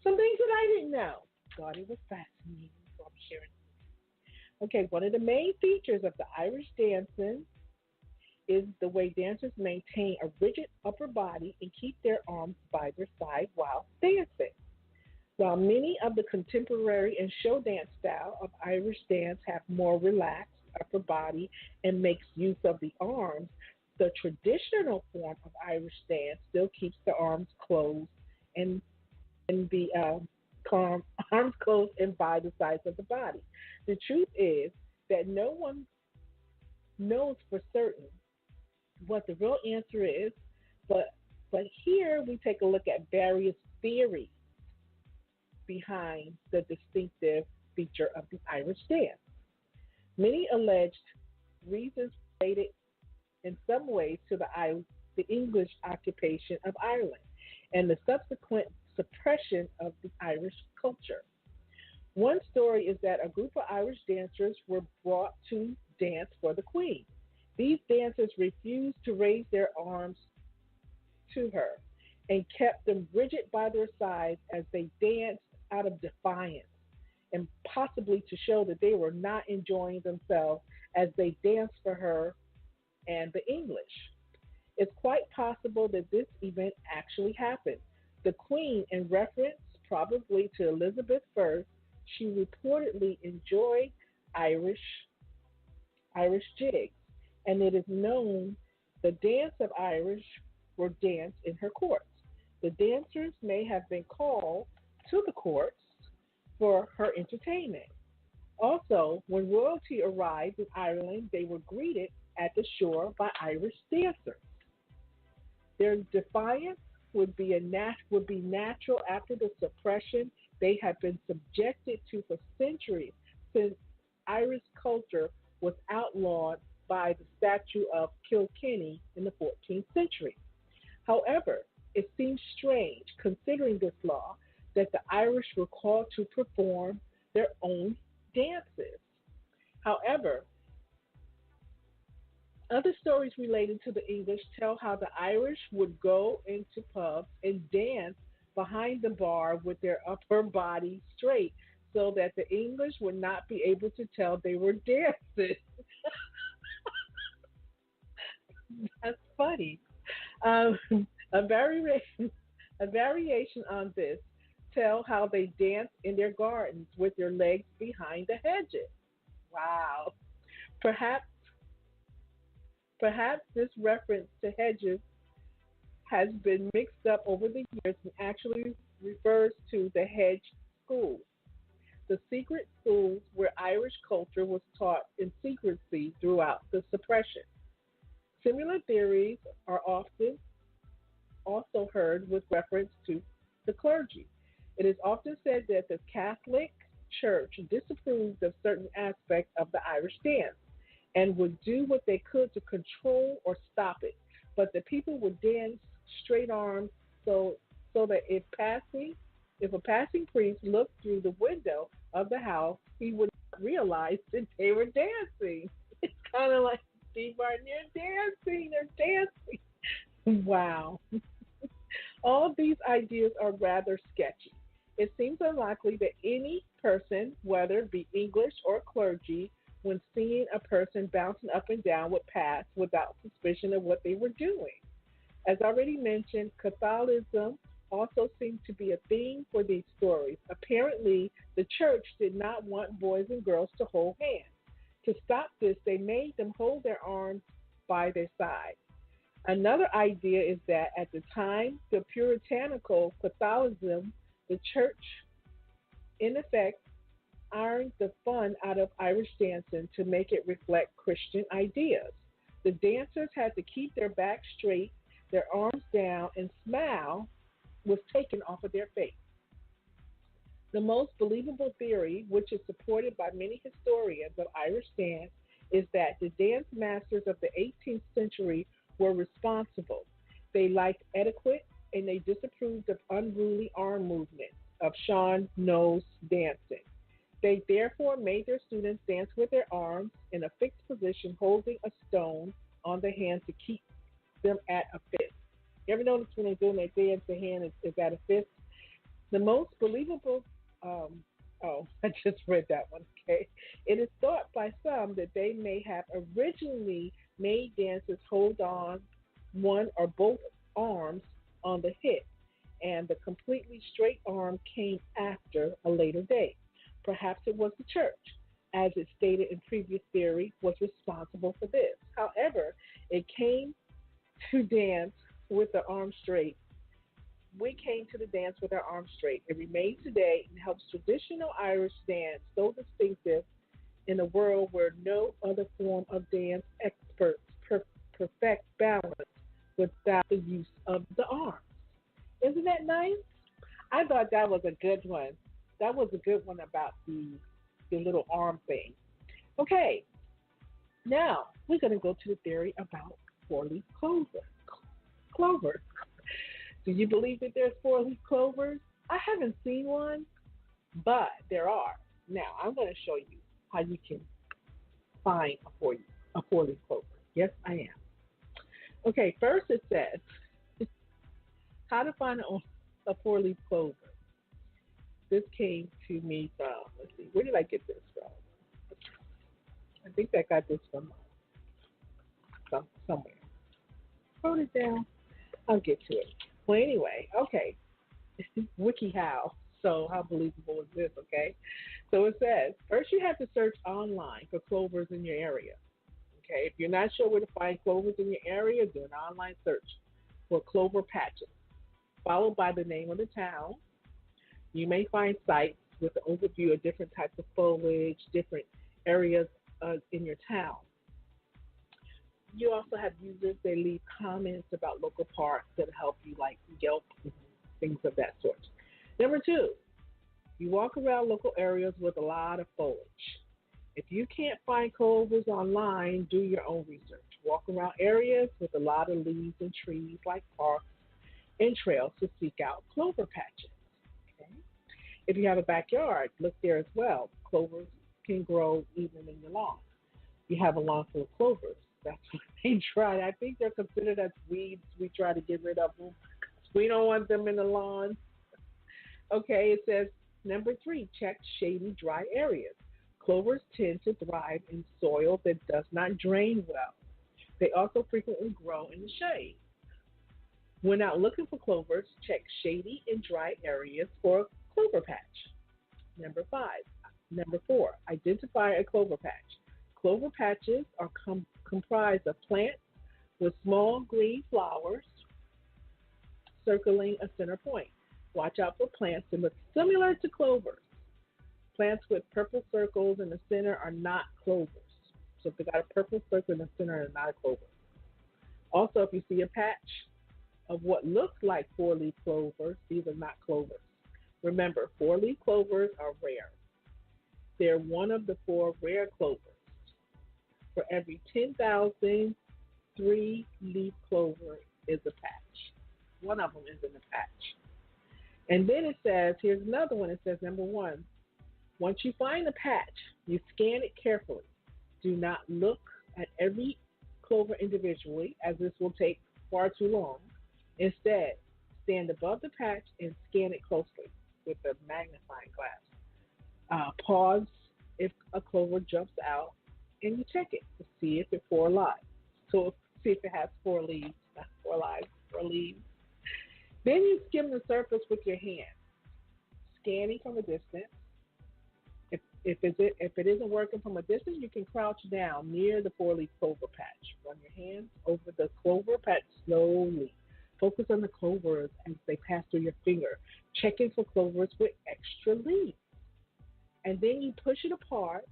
Some things that I didn't know. Thought it was fascinating, so I'm sharing. Okay, one of the main features of the Irish dancing is the way dancers maintain a rigid upper body and keep their arms by their side while dancing. While many of the contemporary and show dance style of Irish dance have more relaxed upper body and makes use of the arms, the traditional form of Irish dance still keeps the arms closed and the arms closed and by the sides of the body. The truth is that no one knows for certain what the real answer is, but here we take a look at various theories behind the distinctive feature of the Irish dance. Many alleged reasons related in some ways to the English occupation of Ireland and the subsequent suppression of the Irish culture. One story is that a group of Irish dancers were brought to dance for the Queen. These dancers refused to raise their arms to her and kept them rigid by their sides as they danced out of defiance and possibly to show that they were not enjoying themselves as they danced for her and the English. It's quite possible that this event actually happened. The Queen, in reference probably to Elizabeth I, she reportedly enjoyed Irish Irish jigs, and it is known the dance of Irish were danced in her courts. The dancers may have been called to the courts for her entertainment. Also, when royalty arrived in Ireland, they were greeted at the shore by Irish dancers. Their defiance would be natural after the suppression they had been subjected to for centuries, since Irish culture was outlawed by the Statute of Kilkenny in the 14th century. However, it seems strange, considering this law, that the Irish were called to perform their own dances. However, other stories related to the English tell how the Irish would go into pubs and dance behind the bar with their upper body straight so that the English would not be able to tell they were dancing. That's funny. Um, a variation, a variation on this tell how they dance in their gardens with their legs behind the hedges. Wow. Perhaps, perhaps this reference to hedges has been mixed up over the years and actually refers to the hedge school, the secret schools where Irish culture was taught in secrecy throughout the suppression. Similar theories are often also heard with reference to the clergy. It is often said that the Catholic Church disapproved of certain aspects of the Irish dance and would do what they could to control or stop it. But the people would dance straight arms so that if a passing priest looked through the window of the house, he would not realize that they were dancing. It's kind of like Steve Martin, they're dancing. Wow. All of these ideas are rather sketchy. It seems unlikely that any person, whether it be English or clergy, when seeing a person bouncing up and down would pass without suspicion of what they were doing. As already mentioned, Catholicism also seemed to be a theme for these stories. Apparently, the church did not want boys and girls to hold hands. To stop this, they made them hold their arms by their side. Another idea is that at the time, the puritanical Catholicism, the church, in effect, ironed the fun out of Irish dancing to make it reflect Christian ideas. The dancers had to keep their backs straight, their arms down, and smile was taken off of their face. The most believable theory, which is supported by many historians of Irish dance, is that the dance masters of the 18th century were responsible. They liked etiquette and they disapproved of unruly arm movements, of Sean nose dancing. They therefore made their students dance with their arms in a fixed position, holding a stone on the hand to keep them at a fist. You ever notice when they're doing their dance, the hand is at a fist? The most believable, um, oh, I just read that one, okay? It is thought by some that they may have originally made dancers hold on one or both arms on the hip, and the completely straight arm came after a later date. Perhaps it was the church, as it stated in previous theory, was responsible for this. However, it came to dance with the arm straight. We came to the dance with our arms straight. It remains today and helps traditional Irish dance so distinctive in a world where no other form of dance experts perfect balance without the use of the arms. Isn't that nice? I thought that was a good one. That was a good one about the little arm thing. Okay, now we're going to go to the theory about four-leaf clover. Clover. Do you believe that there's four-leaf clovers? I haven't seen one, but there are. Now I'm going to show you how you can find a four-leaf clover. Yes, I am. Okay, first it says how to find a four-leaf clover. This came to me from, let's see, where did I get this from? I think I got this from somewhere. Wrote it down. I'll get to it. Well, anyway, okay. WikiHow. So how believable is this, okay? So it says, first you have to search online for clovers in your area. Okay, if you're not sure where to find clovers in your area, do an online search for clover patches, followed by the name of the town. You may find sites with an overview of different types of foliage, different areas in your town. You also have users that leave comments about local parks that help you, like Yelp, things of that sort. Number two, you walk around local areas with a lot of foliage. If you can't find clovers online, do your own research. Walk around areas with a lot of leaves and trees like parks and trails to seek out clover patches. Okay? If you have a backyard, look there as well. Clovers can grow even in your lawn. You have a lawn full of clovers. That's what they try. I think they're considered as weeds. We try to get rid of them. We don't want them in the lawn. Okay, it says number three, check shady, dry areas. Clovers tend to thrive in soil that does not drain well. They also frequently grow in the shade. When out looking for clovers, check shady and dry areas for a clover patch. Number five. Number four, identify a clover patch. Clover patches are comprised of plants with small green flowers circling a center point. Watch out for plants that look similar to clovers. Plants with purple circles in the center are not clovers. So if they got a purple circle in the center, they're not a clover. Also, if you see a patch of what looks like four-leaf clovers, these are not clovers. Remember, four-leaf clovers are rare. They're one of the four rare clovers. For every 10,000, three-leaf clover is a patch. One of them is in a patch. And then it says, here's another one. It says, number one, once you find a patch, you scan it carefully. Do not look at every clover individually, as this will take far too long. Instead, stand above the patch and scan it closely with a magnifying glass. Pause if a clover jumps out, and you check it to see if it's four lives. So see if it has four leaves, not four lives, four leaves. Then you skim the surface with your hand, scanning from a distance. If it isn't working from a distance, you can crouch down near the four-leaf clover patch. Run your hands over the clover patch slowly. Focus on the clovers as they pass through your finger, checking for clovers with extra leaves. And then you push it apart.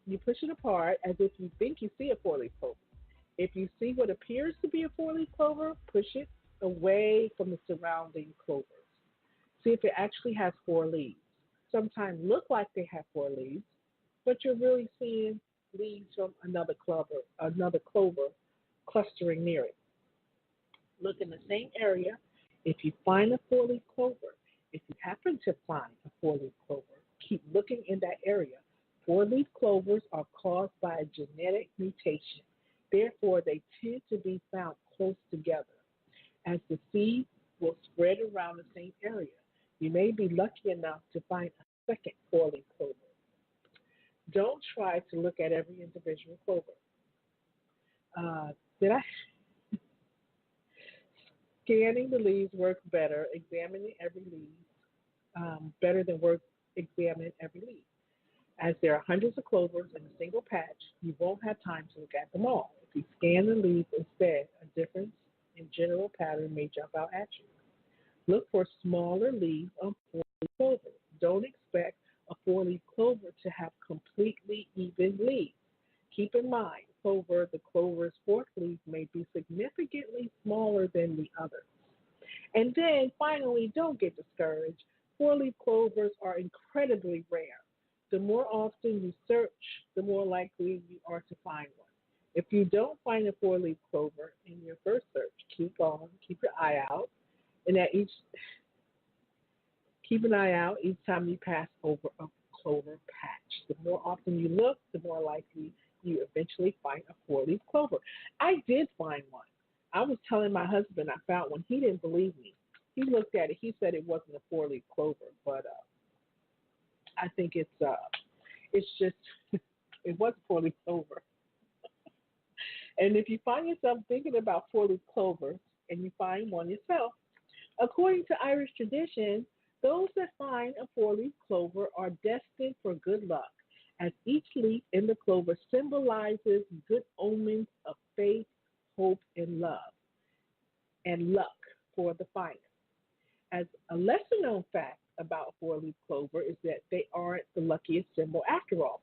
You push it apart as if you think you see a four-leaf clover. If you see what appears to be a four-leaf clover, push it away from the surrounding clovers. See if it actually has four leaves. Sometimes look like they have four leaves, but you're really seeing leaves from another clover clustering near it. Look in the same area. If you find a four-leaf clover, if you happen to find a four-leaf clover, keep looking in that area. Four-leaf clovers are caused by a genetic mutation. Therefore, they tend to be found close together, as the seeds will spread around the same area. You may be lucky enough to find a second four-leaf clover. Don't try to look at every individual clover. Did I Scanning the leaves works better. Examining every leaf better than work examining every leaf. As there are hundreds of clovers in a single patch, you won't have time to look at them all. If you scan the leaves instead, a difference in general pattern may jump out at you. Look for smaller leaves on four-leaf clovers. Don't expect a four-leaf clover to have completely even leaves. Keep in mind, the clover's fourth leaf may be significantly smaller than the others. And then finally, don't get discouraged. Four-leaf clovers are incredibly rare. The more often you search, the more likely you are to find one. If you don't find a four-leaf clover in your first search, keep on, keep your eye out, and keep an eye out each time you pass over a clover patch. The more often you look, the more likely you eventually find a four-leaf clover. I did find one. I was telling my husband I found one. He didn't believe me. He looked at it. He said it wasn't a four-leaf clover, but I think it's just it was four-leaf clover. And if you find yourself thinking about four-leaf clovers and you find one yourself, according to Irish tradition, those that find a four-leaf clover are destined for good luck, as each leaf in the clover symbolizes good omens of faith, hope, and love, and luck for the finder. As a lesser known fact about four-leaf clover is that they aren't the luckiest symbol after all.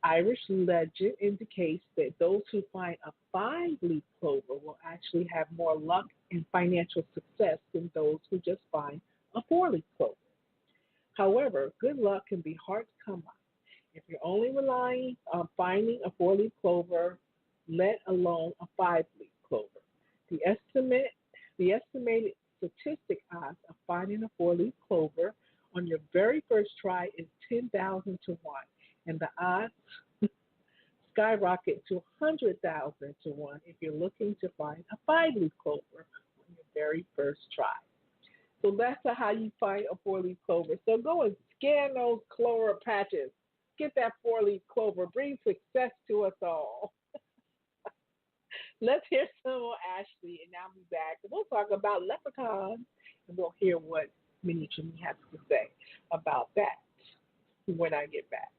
Irish legend indicates that those who find a five-leaf clover will actually have more luck and financial success than those who just find a four-leaf clover. However, good luck can be hard to come by. If you're only relying on finding a four-leaf clover, let alone a five-leaf clover. The estimated statistic odds of finding a four-leaf clover on your very first try is 10,000 to 1, and the odds skyrocket to 100,000 to 1 if you're looking to find a five-leaf clover on your very first try. So that's how you find a four-leaf clover. So go and scan those clover patches. Get that four-leaf clover. Bring success to us all. Let's hear some more Ashley, and I'll be back. We'll talk about leprechauns, and we'll hear what Monique has to say about that when I get back.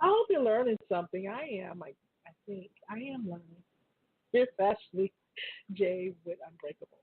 I hope you're learning something. I am. I think I am learning. Here's Ashley J with Unbreakable.